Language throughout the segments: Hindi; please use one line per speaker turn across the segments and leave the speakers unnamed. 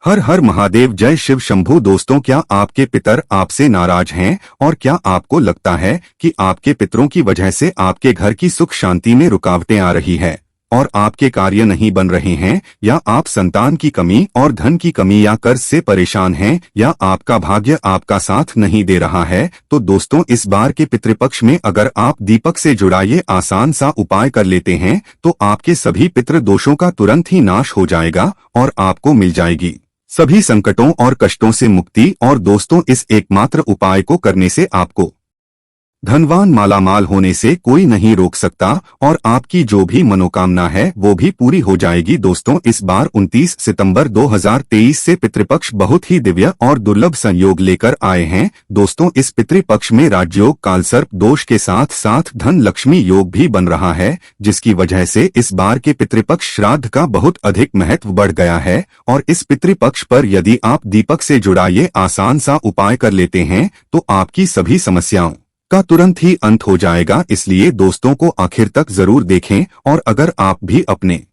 हर हर महादेव, जय शिव शंभू। दोस्तों, क्या आपके पितर आपसे नाराज हैं और क्या आपको लगता है कि आपके पितरों की वजह से आपके घर की सुख शांति में रुकावटें आ रही है और आपके कार्य नहीं बन रहे हैं, या आप संतान की कमी और धन की कमी या कर्ज से परेशान हैं, या आपका भाग्य आपका साथ नहीं दे रहा है? तो दोस्तों, इस बार के पितृपक्ष में अगर आप दीपक से जुड़ा ये आसान सा उपाय कर लेते हैं तो आपके सभी पितृ दोषों का तुरंत ही नाश हो जाएगा और आपको मिल जाएगी सभी संकटों और कष्टों से मुक्ति। और दोस्तों, इस एकमात्र उपाय को करने से आपको धनवान मालामाल होने से कोई नहीं रोक सकता और आपकी जो भी मनोकामना है वो भी पूरी हो जाएगी। दोस्तों, इस बार 29 सितंबर 2023 से पितृपक्ष बहुत ही दिव्य और दुर्लभ संयोग लेकर आए हैं। दोस्तों, इस पितृपक्ष में राजयोग कालसर्प दोष के साथ साथ धन लक्ष्मी योग भी बन रहा है, जिसकी वजह से इस बार के पितृपक्ष श्राद्ध का बहुत अधिक महत्व बढ़ गया है। और इस पितृपक्ष पर यदि आप दीपक से जुड़ा ये आसान सा उपाय कर लेते हैं तो आपकी सभी समस्याओं का तुरंत ही अंत हो जाएगा। इसलिए दोस्तों को आखिर तक जरूर देखें। और अगर आप भी अपने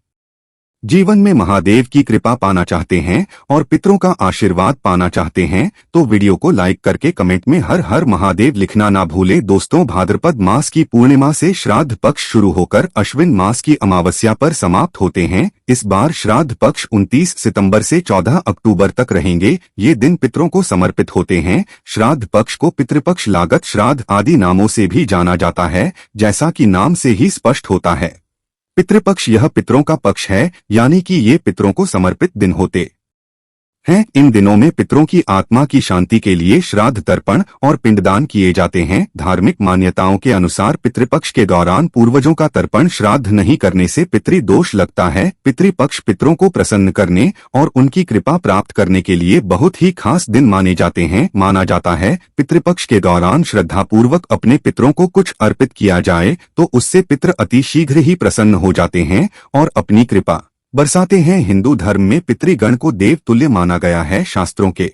जीवन में महादेव की कृपा पाना चाहते हैं और पितरों का आशीर्वाद पाना चाहते हैं तो वीडियो को लाइक करके कमेंट में हर हर महादेव लिखना ना भूलें। दोस्तों, भाद्रपद मास की पूर्णिमा से श्राद्ध पक्ष शुरू होकर अश्विन मास की अमावस्या पर समाप्त होते हैं। इस बार श्राद्ध पक्ष 29 सितंबर से 14 अक्टूबर तक रहेंगे। ये दिन पितरों को समर्पित होते हैं। श्राद्ध पक्ष को पितृपक्ष, लागत श्राद्ध आदि नामों से भी जाना जाता है। जैसा कि नाम से ही स्पष्ट होता है, पितृपक्ष यह पितरों का पक्ष है, यानी कि ये पितरों को समर्पित दिन होते हैं। इन दिनों में पितरों की आत्मा की शांति के लिए श्राद्ध तर्पण और पिंडदान किए जाते हैं। धार्मिक मान्यताओं के अनुसार पितृपक्ष के दौरान पूर्वजों का तर्पण श्राद्ध नहीं करने से पितृदोष लगता है। पितृपक्ष पितरों को प्रसन्न करने और उनकी कृपा प्राप्त करने के लिए बहुत ही खास दिन माने जाते हैं। माना जाता है पितृपक्ष के दौरान श्रद्धापूर्वक अपने पितरों को कुछ अर्पित किया जाए तो उससे पितृ अति शीघ्र ही प्रसन्न हो जाते हैं और अपनी कृपा बरसाते हैं। हिंदू धर्म में पितृगण को देव तुल्य माना गया है। शास्त्रों के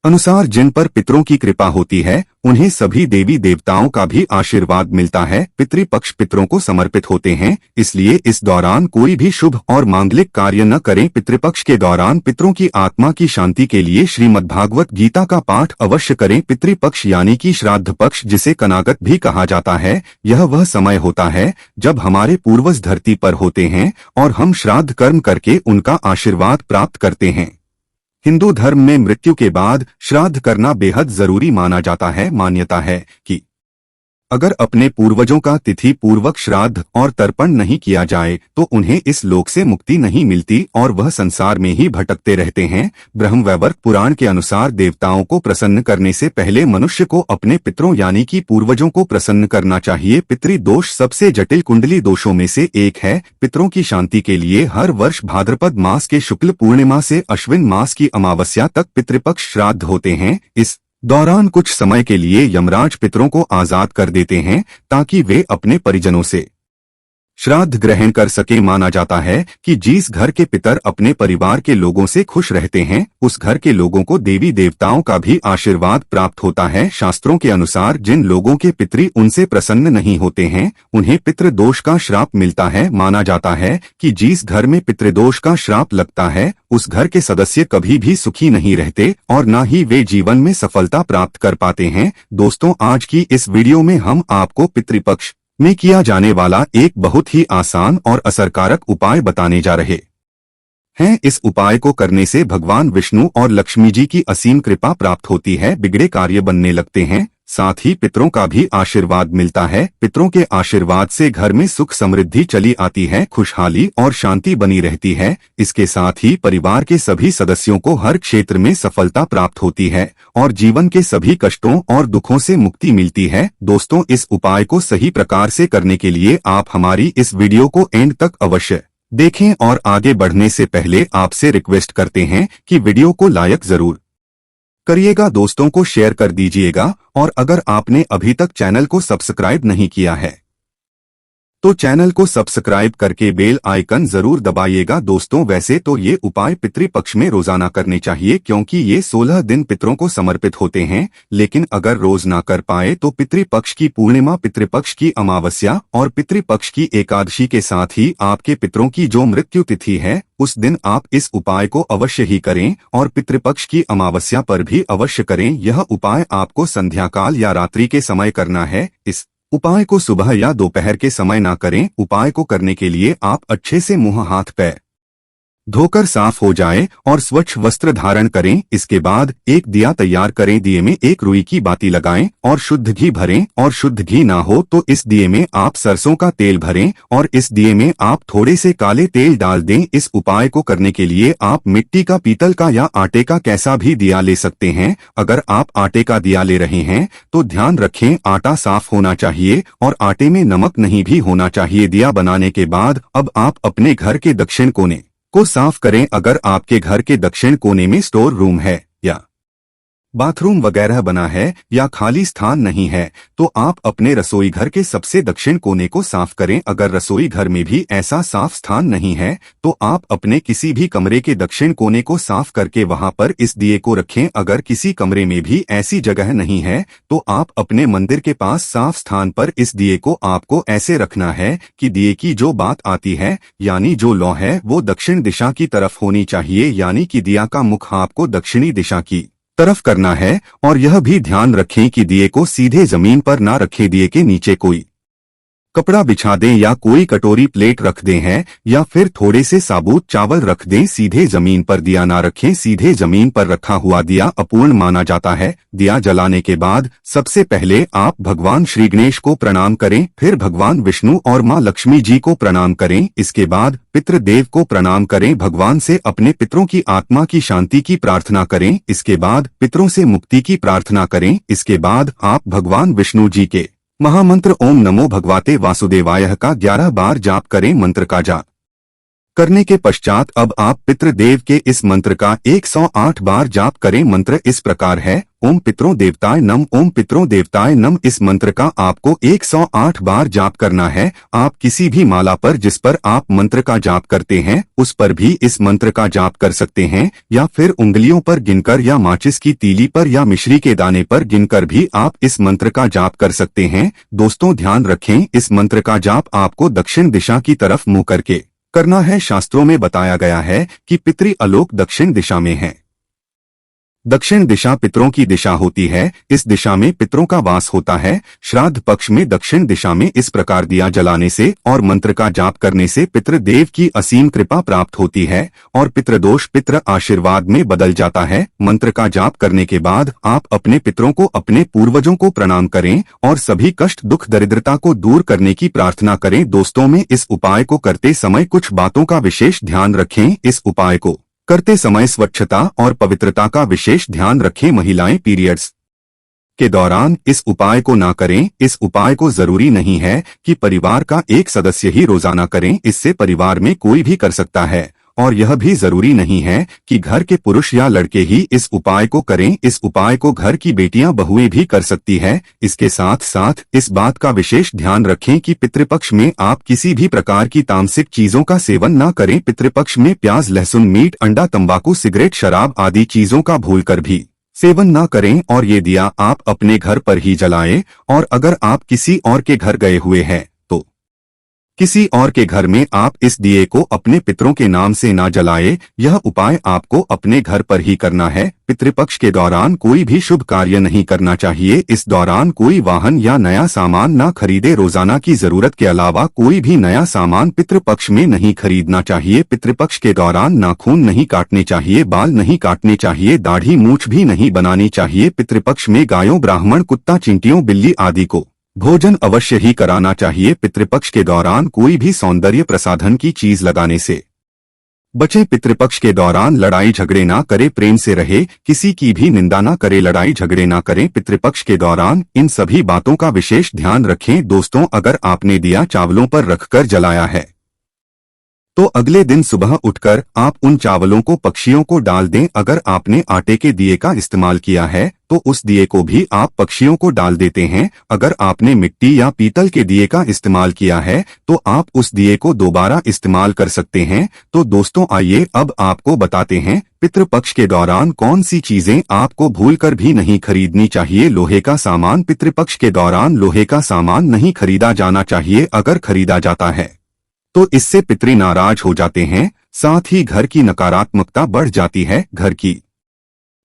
अनुसार जिन पर पितरों की कृपा होती है उन्हें सभी देवी देवताओं का भी आशीर्वाद मिलता है। पितृपक्ष पितरों को समर्पित होते हैं, इसलिए इस दौरान कोई भी शुभ और मांगलिक कार्य न करें। पितृपक्ष के दौरान पितरों की आत्मा की शांति के लिए श्रीमद्भागवत गीता का पाठ अवश्य करें। पितृपक्ष यानी कि श्राद्ध पक्ष, जिसे कनागत भी कहा जाता है, यह वह समय होता है जब हमारे पूर्वज धरती पर होते हैं और हम श्राद्ध कर्म करके उनका आशीर्वाद प्राप्त करते हैं। हिंदू धर्म में मृत्यु के बाद श्राद्ध करना बेहद जरूरी माना जाता है। मान्यता है कि अगर अपने पूर्वजों का तिथि पूर्वक श्राद्ध और तर्पण नहीं किया जाए तो उन्हें इस लोक से मुक्ति नहीं मिलती और वह संसार में ही भटकते रहते हैं। ब्रह्मवैवर्त पुराण के अनुसार देवताओं को प्रसन्न करने से पहले मनुष्य को अपने पितरों यानी कि पूर्वजों को प्रसन्न करना चाहिए। पितृदोष सबसे जटिल कुंडली दोषों में से एक है। पितरों की शांति के लिए हर वर्ष भाद्रपद मास के शुक्ल पूर्णिमा से अश्विन मास की अमावस्या तक पितृपक्ष श्राद्ध होते हैं। इस दौरान कुछ समय के लिए यमराज पितरों को आजाद कर देते हैं ताकि वे अपने परिजनों से श्राद्ध ग्रहण कर सके। माना जाता है कि जिस घर के पितर अपने परिवार के लोगों से खुश रहते हैं उस घर के लोगों को देवी देवताओं का भी आशीर्वाद प्राप्त होता है। शास्त्रों के अनुसार जिन लोगों के पितृ उनसे प्रसन्न नहीं होते हैं उन्हें पितृदोष का श्राप मिलता है। माना जाता है कि जिस घर में पितृदोष का श्राप लगता है उस घर के सदस्य कभी भी सुखी नहीं रहते और न ही वे जीवन में सफलता प्राप्त कर पाते हैं। दोस्तों, आज की इस वीडियो में हम आपको पितृपक्ष में किया जाने वाला एक बहुत ही आसान और असरकारक उपाय बताने जा रहे हैं। इस उपाय को करने से भगवान विष्णु और लक्ष्मी जी की असीम कृपा प्राप्त होती है, बिगड़े कार्य बनने लगते हैं, साथ ही पितरों का भी आशीर्वाद मिलता है। पितरों के आशीर्वाद से घर में सुख समृद्धि चली आती है, खुशहाली और शांति बनी रहती है। इसके साथ ही परिवार के सभी सदस्यों को हर क्षेत्र में सफलता प्राप्त होती है और जीवन के सभी कष्टों और दुखों से मुक्ति मिलती है। दोस्तों, इस उपाय को सही प्रकार से करने के लिए आप हमारी इस वीडियो को एंड तक अवश्य देखें और आगे बढ़ने से पहले आपसे रिक्वेस्ट करते हैं कि वीडियो को लाइक जरूर करिएगा, दोस्तों को शेयर कर दीजिएगा और अगर आपने अभी तक चैनल को सब्सक्राइब नहीं किया है तो चैनल को सब्सक्राइब करके बेल आइकन जरूर दबाइएगा। दोस्तों, वैसे तो ये उपाय पितृपक्ष में रोजाना करने चाहिए, क्योंकि ये 16 दिन पितरों को समर्पित होते हैं। लेकिन अगर रोज ना कर पाए तो पितृपक्ष की पूर्णिमा, पितृपक्ष की अमावस्या और पितृपक्ष की एकादशी के साथ ही आपके पितरों की जो मृत्यु तिथि है उस दिन आप इस उपाय को अवश्य ही करें, और पितृपक्ष की अमावस्या पर भी अवश्य करें। यह उपाय आपको संध्या काल या रात्रि के समय करना है। इस उपाय को सुबह या दोपहर के समय ना करें। उपाय को करने के लिए आप अच्छे से मुंह हाथ पैर धोकर साफ हो जाए और स्वच्छ वस्त्र धारण करें। इसके बाद एक दिया तैयार करें, दिए में एक रुई की बाती लगाएं और शुद्ध घी भरें, और शुद्ध घी ना हो तो इस दिए में आप सरसों का तेल भरें और इस दिए में आप थोड़े से काले तेल डाल दें। इस उपाय को करने के लिए आप मिट्टी का, पीतल का या आटे का कैसा भी दिया ले सकते हैं। अगर आप आटे का दिया ले रहे हैं तो ध्यान रखें आटा साफ होना चाहिए और आटे में नमक नहीं भी होना चाहिए। दिया बनाने के बाद अब आप अपने घर के दक्षिण कोने को साफ करें। अगर आपके घर के दक्षिण कोने में स्टोर रूम है या बाथरूम वगैरह बना है या खाली स्थान नहीं है तो आप अपने रसोई घर के सबसे दक्षिण कोने को साफ करें। अगर रसोई घर में भी ऐसा साफ स्थान नहीं है तो आप अपने किसी भी कमरे के दक्षिण कोने को साफ करके वहां पर इस दिए को रखें। अगर किसी कमरे में भी ऐसी जगह नहीं है तो आप अपने मंदिर के पास साफ स्थान पर इस दिए को आपको ऐसे रखना है कि दिए की जो बात आती है, यानी जो लौ है, वो दक्षिण दिशा की तरफ होनी चाहिए, यानी कि दिया का मुख आपको दक्षिणी दिशा की तरफ करना है। और यह भी ध्यान रखें कि दिए को सीधे जमीन पर ना रखें। दिए के नीचे कोई कपड़ा बिछा दें या कोई कटोरी प्लेट रख दें है, या फिर थोड़े से साबुत चावल रख दें। सीधे जमीन पर दिया ना रखें। सीधे जमीन पर रखा हुआ दिया अपूर्ण माना जाता है। दिया जलाने के बाद सबसे पहले आप भगवान श्री गणेश को प्रणाम करें, फिर भगवान विष्णु और माँ लक्ष्मी जी को प्रणाम करें। इसके बाद पितृदेव को प्रणाम करें। भगवान से अपने पितरों की आत्मा की शांति की प्रार्थना करें। इसके बाद पितरों से मुक्ति की प्रार्थना करें। इसके बाद आप भगवान विष्णु जी के महामंत्र ओम नमो भगवते वासुदेवाय का 11 बार जाप करें। मंत्र का जाप करने के पश्चात अब आप पितृदेव के इस मंत्र का 108 बार जाप करें। मंत्र इस प्रकार है, ओम पितरों देवताय नम, ओम पितरों देवताय नम। इस मंत्र का आपको 108 बार जाप करना है। आप किसी भी माला पर जिस पर आप मंत्र का जाप करते हैं उस पर भी इस मंत्र का जाप कर सकते हैं, या फिर उंगलियों पर गिनकर या माचिस की तीली पर या मिश्री के दाने पर गिनकर भी आप इस मंत्र का जाप कर सकते हैं। दोस्तों, ध्यान रखें, इस मंत्र का जाप आपको दक्षिण दिशा की तरफ मुंह करके करना है। शास्त्रों में बताया गया है कि पितृ आलोक दक्षिण दिशा में है। दक्षिण दिशा पितरों की दिशा होती है। इस दिशा में पितरों का वास होता है। श्राद्ध पक्ष में दक्षिण दिशा में इस प्रकार दिया जलाने से और मंत्र का जाप करने से पितृदेव की असीम कृपा प्राप्त होती है और पितृदोष पितृ आशीर्वाद में बदल जाता है। मंत्र का जाप करने के बाद आप अपने पितरों को, अपने पूर्वजों को प्रणाम करें और सभी कष्ट, दुख, दरिद्रता को दूर करने की प्रार्थना करें। दोस्तों, में इस उपाय को करते समय कुछ बातों का विशेष ध्यान रखें। इस उपाय को करते समय स्वच्छता और पवित्रता का विशेष ध्यान रखें। महिलाएं पीरियड्स के दौरान इस उपाय को ना करें। इस उपाय को जरूरी नहीं है कि परिवार का एक सदस्य ही रोजाना करें, इससे परिवार में कोई भी कर सकता है। और यह भी जरूरी नहीं है कि घर के पुरुष या लड़के ही इस उपाय को करें। इस उपाय को घर की बेटियां, बहुएं भी कर सकती है। इसके साथ साथ इस बात का विशेष ध्यान रखें कि पितृपक्ष में आप किसी भी प्रकार की तामसिक चीजों का सेवन न करें। पितृपक्ष में प्याज, लहसुन, मीट, अंडा, तंबाकू, सिगरेट, शराब आदि चीजों का भूलकर भी सेवन न करें। और ये दिया आप अपने घर पर ही जलाएं। और अगर आप किसी और के घर गए हुए हैं तो किसी और के घर में आप इस दिए को अपने पितरों के नाम से ना जलाए। यह उपाय आपको अपने घर पर ही करना है। पितृपक्ष के दौरान कोई भी शुभ कार्य नहीं करना चाहिए। इस दौरान कोई वाहन या नया सामान ना खरीदे। रोजाना की जरूरत के अलावा कोई भी नया सामान पितृपक्ष में नहीं खरीदना चाहिए। पितृपक्ष के दौरान नाखून नहीं काटने चाहिए, बाल नहीं काटने चाहिए, दाढ़ी मूछ भी नहीं बनानी चाहिए। पितृपक्ष में गायों, ब्राह्मण, कुत्ता, चिंटियों, बिल्ली आदि को भोजन अवश्य ही कराना चाहिए। पितृपक्ष के दौरान कोई भी सौंदर्य प्रसाधन की चीज लगाने से बचें। पितृपक्ष के दौरान लड़ाई झगड़े ना करें, प्रेम से रहे, किसी की भी निंदा ना करें, लड़ाई झगड़े ना करें। पितृपक्ष के दौरान इन सभी बातों का विशेष ध्यान रखें। दोस्तों, अगर आपने दिया चावलों पर रखकर जलाया है तो अगले दिन सुबह उठकर आप उन चावलों को पक्षियों को डाल दें। अगर आपने आटे के दिए का इस्तेमाल किया है तो उस दिए को भी आप पक्षियों को डाल देते हैं। अगर आपने मिट्टी या पीतल के दिए का इस्तेमाल किया है तो आप उस दिए को दोबारा इस्तेमाल कर सकते हैं। तो दोस्तों आइए अब आपको बताते हैं पितृपक्ष के दौरान कौन सी चीजें आपको भूलकर भी नहीं खरीदनी चाहिए। लोहे का सामान। पितृपक्ष के दौरान लोहे का सामान नहीं खरीदा जाना चाहिए। अगर खरीदा जाता है तो इससे पितृ नाराज हो जाते हैं, साथ ही घर की नकारात्मकता बढ़ जाती है, घर की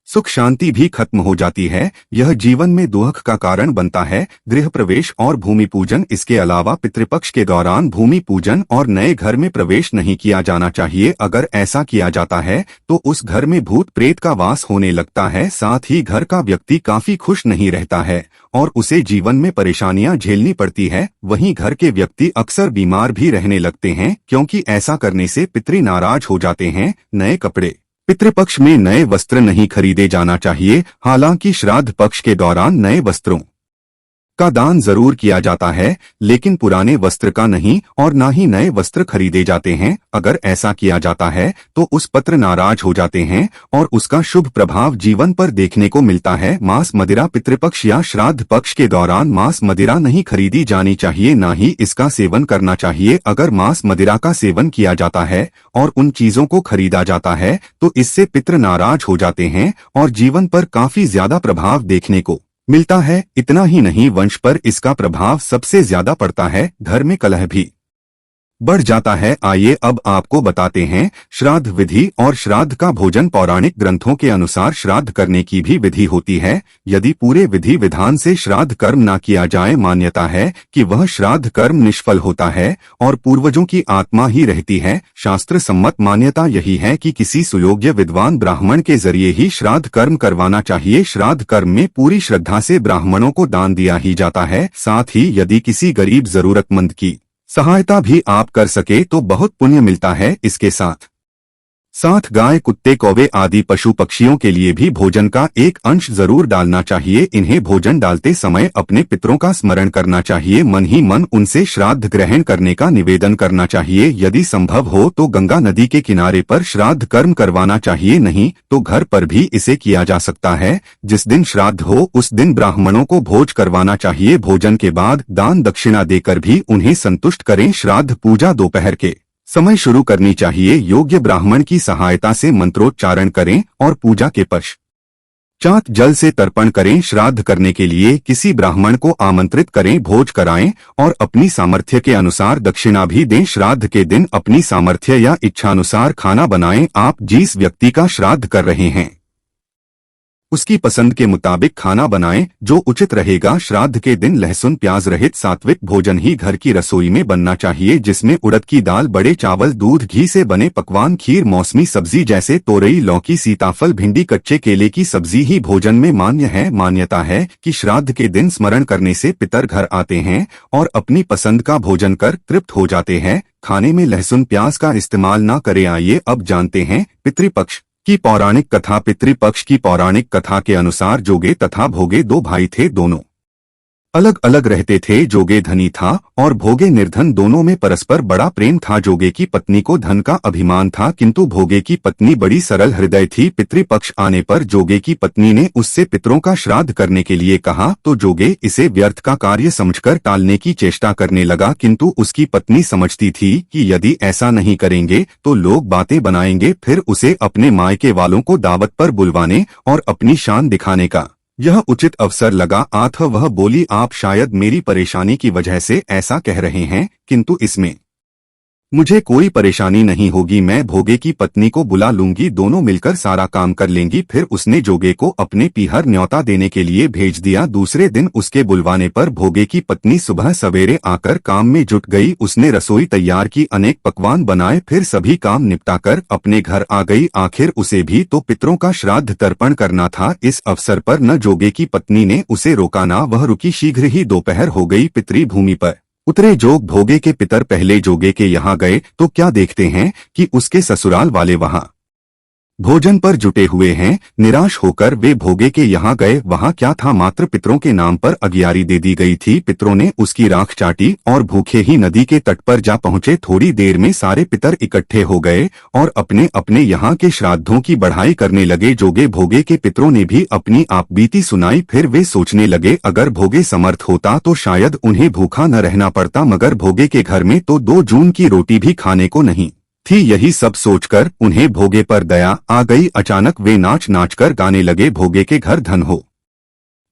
सुख शांति भी खत्म हो जाती है। यह जीवन में दुख का कारण बनता है। गृह प्रवेश और भूमि पूजन। इसके अलावा पितृपक्ष के दौरान भूमि पूजन और नए घर में प्रवेश नहीं किया जाना चाहिए। अगर ऐसा किया जाता है तो उस घर में भूत प्रेत का वास होने लगता है। साथ ही घर का व्यक्ति काफी खुश नहीं रहता है और उसे जीवन में परेशानियां झेलनी पड़ती है। वहीं घर के व्यक्ति अक्सर बीमार भी रहने लगते हैं, क्योंकि ऐसा करने से पितृ नाराज हो जाते हैं। नए कपड़े। पितृपक्ष में नए वस्त्र नहीं खरीदे जाना चाहिए। हालांकि श्राद्ध पक्ष के दौरान नए वस्त्रों का दान जरूर किया जाता है, लेकिन पुराने वस्त्र का नहीं और ना ही नए वस्त्र खरीदे जाते हैं। अगर ऐसा किया जाता है तो उस पत्र नाराज हो जाते हैं और उसका शुभ प्रभाव जीवन पर देखने को मिलता है। मांस मदिरा। पितृपक्ष या श्राद्ध पक्ष के दौरान मांस मदिरा नहीं खरीदी जानी चाहिए, ना ही इसका सेवन करना चाहिए। अगर मांस मदिरा का सेवन किया जाता है और उन चीजों को खरीदा जाता है तो इससे पितृ नाराज हो जाते हैं और जीवन पर काफी ज्यादा प्रभाव देखने को मिलता है। इतना ही नहीं, वंश पर इसका प्रभाव सबसे ज्यादा पड़ता है। घर में कलह भी बढ़ जाता है। आइए अब आपको बताते हैं श्राद्ध विधि और श्राद्ध का भोजन। पौराणिक ग्रंथों के अनुसार श्राद्ध करने की भी विधि होती है। यदि पूरे विधि विधान से श्राद्ध कर्म ना किया जाए, मान्यता है कि वह श्राद्ध कर्म निष्फल होता है और पूर्वजों की आत्मा ही रहती है। शास्त्र सम्मत मान्यता यही है कि किसी सुयोग्य विद्वान ब्राह्मण के जरिए ही श्राद्ध कर्म करवाना चाहिए। श्राद्ध कर्म में पूरी श्रद्धा से ब्राह्मणों को दान दिया ही जाता है। साथ ही यदि किसी गरीब जरूरतमंद की सहायता भी आप कर सके तो बहुत पुण्य मिलता है। इसके साथ गाय, कुत्ते, कौवे आदि पशु पक्षियों के लिए भी भोजन का एक अंश जरूर डालना चाहिए। इन्हें भोजन डालते समय अपने पितरों का स्मरण करना चाहिए। मन ही मन उनसे श्राद्ध ग्रहण करने का निवेदन करना चाहिए। यदि संभव हो तो गंगा नदी के किनारे पर श्राद्ध कर्म करवाना चाहिए, नहीं तो घर पर भी इसे किया जा सकता है। जिस दिन श्राद्ध हो उस दिन ब्राह्मणों को भोज करवाना चाहिए। भोजन के बाद दान दक्षिणा देकर भी उन्हें संतुष्ट करें। श्राद्ध पूजा दोपहर के समय शुरू करनी चाहिए। योग्य ब्राह्मण की सहायता से मंत्रोच्चारण करें और पूजा के पश्चात जल से तर्पण करें। श्राद्ध करने के लिए किसी ब्राह्मण को आमंत्रित करें, भोज कराएं और अपनी सामर्थ्य के अनुसार दक्षिणा भी दें। श्राद्ध के दिन अपनी सामर्थ्य या इच्छानुसार खाना बनाएं। आप जिस व्यक्ति का श्राद्ध कर रहे हैं उसकी पसंद के मुताबिक खाना बनाएं जो उचित रहेगा। श्राद्ध के दिन लहसुन प्याज रहित सात्विक भोजन ही घर की रसोई में बनना चाहिए, जिसमें उड़द की दाल, बड़े चावल, दूध, घी से बने पकवान, खीर, मौसमी सब्जी जैसे तोरई, लौकी, सीताफल, भिंडी, कच्चे केले की सब्जी ही भोजन में मान्य है। मान्यता है कि श्राद्ध के दिन स्मरण करने से पितर घर आते हैं और अपनी पसंद का भोजन कर तृप्त हो जाते हैं। खाने में लहसुन प्याज का इस्तेमाल न करें। आइए अब जानते हैं पितृपक्ष की पौराणिक कथा। पितृपक्ष की पौराणिक कथा के अनुसार जोगे तथा भोगे दो भाई थे। दोनों अलग अलग रहते थे। जोगे धनी था और भोगे निर्धन। दोनों में परस्पर बड़ा प्रेम था। जोगे की पत्नी को धन का अभिमान था, किंतु भोगे की पत्नी बड़ी सरल हृदय थी। पितृपक्ष आने पर जोगे की पत्नी ने उससे पितरों का श्राद्ध करने के लिए कहा तो जोगे इसे व्यर्थ का कार्य समझकर टालने की चेष्टा करने लगा, किंतु उसकी पत्नी समझती थी कि यदि ऐसा नहीं करेंगे तो लोग बातें बनाएंगे। फिर उसे अपने मायके वालों को दावत पर बुलवाने और अपनी शान दिखाने का यह उचित अवसर लगा। वह बोली, आप शायद मेरी परेशानी की वजह से ऐसा कह रहे हैं, किंतु इसमें मुझे कोई परेशानी नहीं होगी। मैं भोगे की पत्नी को बुला लूंगी, दोनों मिलकर सारा काम कर लेंगी। फिर उसने जोगे को अपने पीहर न्योता देने के लिए भेज दिया। दूसरे दिन उसके बुलवाने पर भोगे की पत्नी सुबह सवेरे आकर काम में जुट गई। उसने रसोई तैयार की, अनेक पकवान बनाए, फिर सभी काम निपटाकर अपने घर आ गई। आखिर उसे भी तो पितरों का श्राद्ध तर्पण करना था। इस अवसर पर न जोगे की पत्नी ने उसे रोका, ना वह रुकी। शीघ्र ही दोपहर हो गई। पितृभूमि पर उतरे जोग भोगे के पितर पहले जोगे के यहाँ गए तो क्या देखते हैं कि उसके ससुराल वाले वहाँ भोजन पर जुटे हुए हैं। निराश होकर वे भोगे के यहाँ गए। वहाँ क्या था, मात्र पितरों के नाम पर अगियारी दे दी गई थी। पितरों ने उसकी राख चाटी और भूखे ही नदी के तट पर जा पहुँचे। थोड़ी देर में सारे पितर इकट्ठे हो गए और अपने अपने यहाँ के श्राद्धों की बढ़ाई करने लगे। जोगे भोगे के पितरों ने भी अपनी आपबीती सुनाई। फिर वे सोचने लगे, अगर भोगे समर्थ होता तो शायद उन्हें भूखा न रहना पड़ता, मगर भोगे के घर में तो 2 जून की रोटी भी खाने को नहीं थी। यही सब सोचकर उन्हें भोगे पर दया आ गई। अचानक वे नाच नाच कर गाने लगे, भोगे के घर धन हो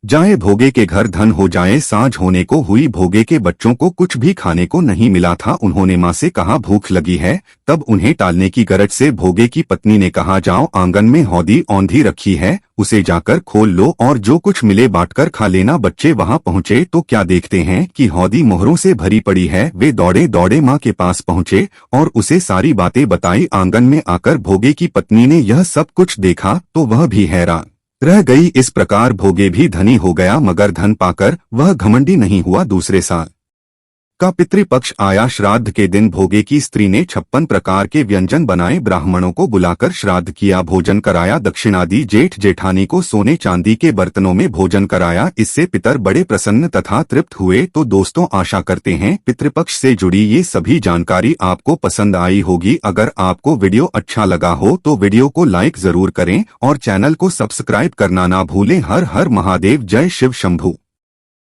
जाए, भोगे के घर धन हो जाए। सांझ होने को हुई। भोगे के बच्चों को कुछ भी खाने को नहीं मिला था। उन्होंने माँ से कहा, भूख लगी है। तब उन्हें टालने की गरज से भोगे की पत्नी ने कहा, जाओ, आंगन में हौदी औंधी रखी है, उसे जाकर खोल लो और जो कुछ मिले बांटकर खा लेना। बच्चे वहां पहुंचे तो क्या देखते हैं कि हौदी मोहरों से भरी पड़ी है। वे दौड़े दौड़े माँ के पास पहुंचे और उसे सारी बातें बताई। आंगन में आकर भोगे की पत्नी ने यह सब कुछ देखा तो वह भी हैरान रह गई। इस प्रकार भोगे भी धनी हो गया, मगर धन पाकर वह घमंडी नहीं हुआ। दूसरे साल का पितृपक्ष आया। श्राद्ध के दिन भोगे की स्त्री ने 56 प्रकार के व्यंजन बनाए। ब्राह्मणों को बुलाकर श्राद्ध किया, भोजन कराया। दक्षिणादि जेठ जेठानी को सोने चांदी के बर्तनों में भोजन कराया। इससे पितर बड़े प्रसन्न तथा तृप्त हुए। तो दोस्तों, आशा करते हैं पितृपक्ष से जुड़ी ये सभी जानकारी आपको पसंद आई होगी। अगर आपको वीडियो अच्छा लगा हो तो वीडियो को लाइक जरूर करें और चैनल को सब्सक्राइब करना ना भूलें। हर हर महादेव, जय शिव शंभू।